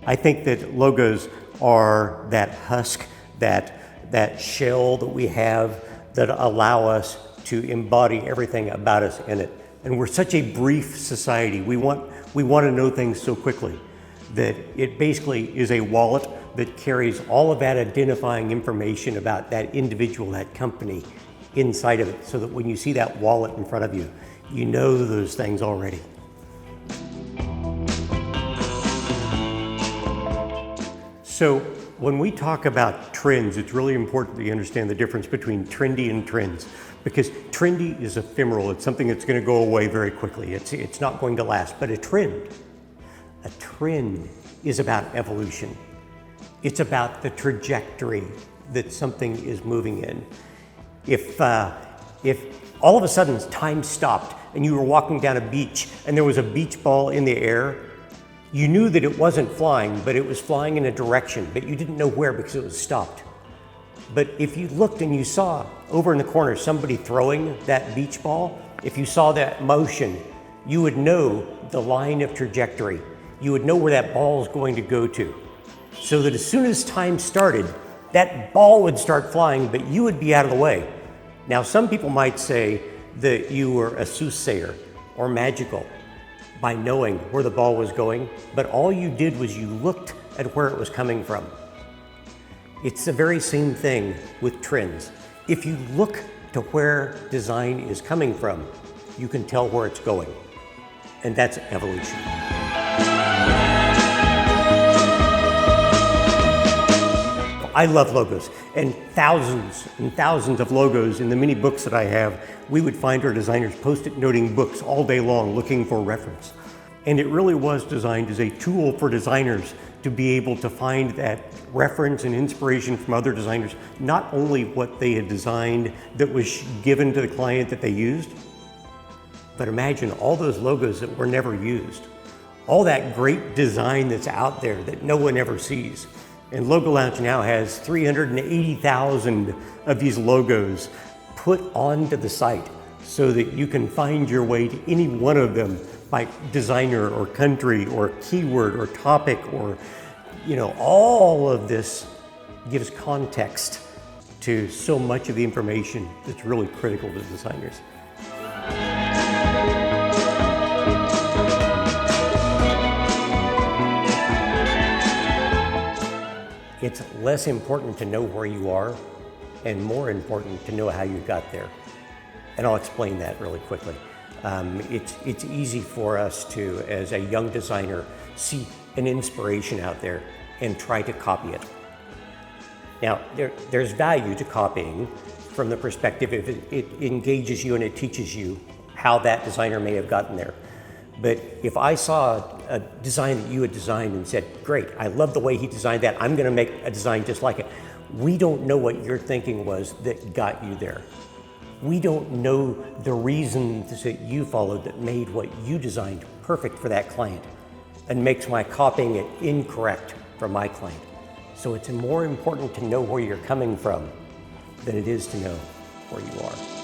I think that logos are that husk, that shell that we have that allow us to embody everything about us in it. And we're such a brief society. We want to know things so quickly that it basically is a wallet that carries all of that identifying information about that individual, that company inside of it, so that when you see that wallet in front of you, you know those things already. So when we talk about trends, it's really important that you understand the difference between trendy and trends, because trendy is ephemeral. It's something that's going to go away very quickly. It's not going to last. But a trend is about evolution. It's about the trajectory that something is moving in. If all of a sudden time stopped and you were walking down a beach and there was a beach ball in the air, you knew that it wasn't flying, but it was flying in a direction, but you didn't know where because it was stopped. But if you looked and you saw over in the corner somebody throwing that beach ball, if you saw that motion, you would know the line of trajectory. You would know where that ball is going to go to. So that as soon as time started, that ball would start flying, but you would be out of the way. Now, some people might say that you were a soothsayer or magical by knowing where the ball was going, but all you did was you looked at where it was coming from. It's the very same thing with trends. If you look to where design is coming from, you can tell where it's going, and that's evolution. I love logos, and thousands of logos in the many books that I have. We would find our designers post-it noting books all day long looking for reference. And it really was designed as a tool for designers to be able to find that reference and inspiration from other designers, not only what they had designed that was given to the client that they used, but imagine all those logos that were never used. All that great design that's out there that no one ever sees. And Logolounge now has 380,000 of these logos put onto the site so that you can find your way to any one of them by designer or country or keyword or topic or, all of this gives context to so much of the information that's really critical to designers. It's less important to know where you are and more important to know how you got there. And I'll explain that really quickly. It's easy for us to, as a young designer, see an inspiration out there and try to copy it. Now, there's value to copying from the perspective if it engages you and it teaches you how that designer may have gotten there. But if I saw a design that you had designed and said, great, I love the way he designed that, I'm gonna make a design just like it. We don't know what your thinking was that got you there. We don't know the reasons that you followed that made what you designed perfect for that client and makes my copying it incorrect for my client. So it's more important to know where you're coming from than it is to know where you are.